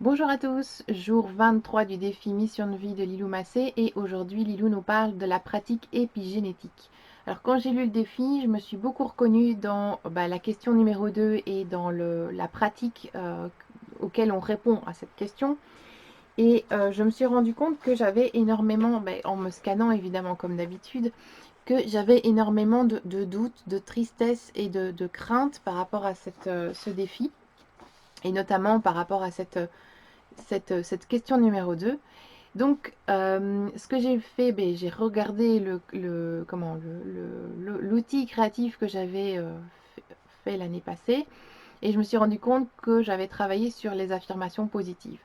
Bonjour à tous, jour 23 du défi Mission de vie de Lilou Massé et aujourd'hui Lilou nous parle de la pratique épigénétique. Alors quand j'ai lu le défi, je me suis beaucoup reconnue dans la question numéro 2 et dans la pratique auquel on répond à cette question. Et je me suis rendu compte que j'avais énormément, en me scannant évidemment comme d'habitude, que j'avais énormément de doutes, de tristesse et de crainte par rapport à ce défi. Et notamment par rapport à cette question numéro 2. Donc, ce que j'ai fait, j'ai regardé l'outil créatif que j'avais fait l'année passée et je me suis rendu compte que j'avais travaillé sur les affirmations positives.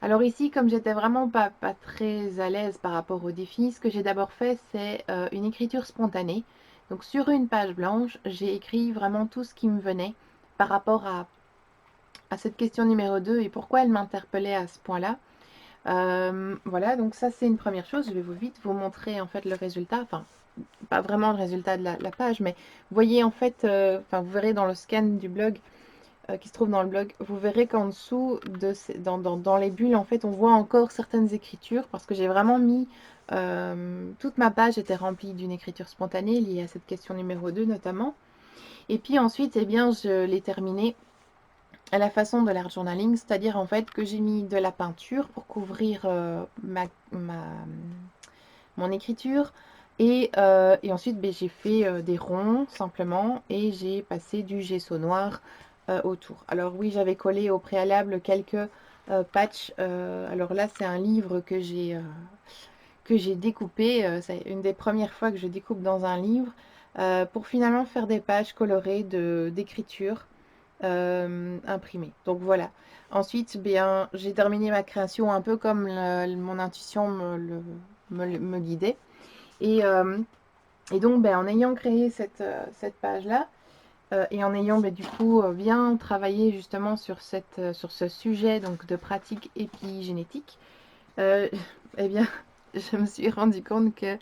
Alors ici, comme j'étais vraiment pas très à l'aise par rapport au défi, ce que j'ai d'abord fait, c'est une écriture spontanée. Donc sur une page blanche, j'ai écrit vraiment tout ce qui me venait par rapport à cette question numéro 2 et pourquoi elle m'interpellait à ce point-là. Voilà, donc ça c'est une première chose. Je vais vite vous montrer en fait le résultat. Enfin, pas vraiment le résultat de la page, mais vous voyez en fait, vous verrez dans le scan du blog qui se trouve dans le blog, vous verrez qu'en dessous, dans les bulles, en fait, on voit encore certaines écritures parce que j'ai vraiment mis, toute ma page était remplie d'une écriture spontanée liée à cette question numéro 2 notamment. Et puis ensuite, eh bien, je l'ai terminée à la façon de l'art journaling, c'est-à-dire en fait que j'ai mis de la peinture pour couvrir mon écriture. Et ensuite, j'ai fait des ronds simplement et j'ai passé du gesso noir autour. Alors oui, j'avais collé au préalable quelques patchs. Alors là, c'est un livre que j'ai découpé. C'est une des premières fois que je découpe dans un livre pour finalement faire des pages colorées d'écriture imprimée. Donc voilà. Ensuite, bien, j'ai terminé ma création un peu comme mon intuition me guidait. Et, euh, et donc, en ayant créé cette page-là, et en ayant du coup bien travaillé justement sur ce sujet donc de pratique épigénétique, euh, eh bien, je me suis rendu compte que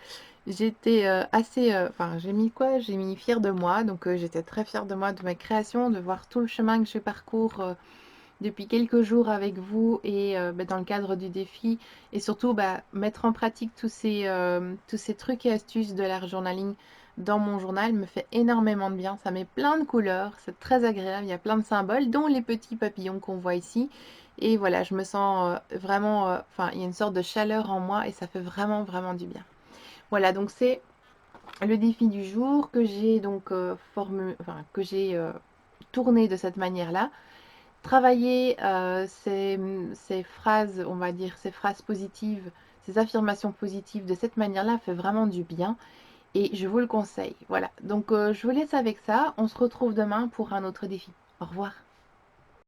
j'étais assez... Enfin, j'ai mis quoi? J'ai mis fière de moi. Donc, j'étais très fière de moi, de ma création, de voir tout le chemin que je parcours depuis quelques jours avec vous et dans le cadre du défi. Et surtout, mettre en pratique tous ces trucs et astuces de l'art journaling dans mon journal me fait énormément de bien. Ça met plein de couleurs, c'est très agréable. Il y a plein de symboles, dont les petits papillons qu'on voit ici. Et voilà, je me sens vraiment, il y a une sorte de chaleur en moi et ça fait vraiment, vraiment du bien. Voilà, donc c'est le défi du jour que j'ai donc tourné de cette manière-là. Travailler ces phrases, on va dire, ces phrases positives, ces affirmations positives de cette manière-là fait vraiment du bien et je vous le conseille. Voilà, donc je vous laisse avec ça. On se retrouve demain pour un autre défi. Au revoir.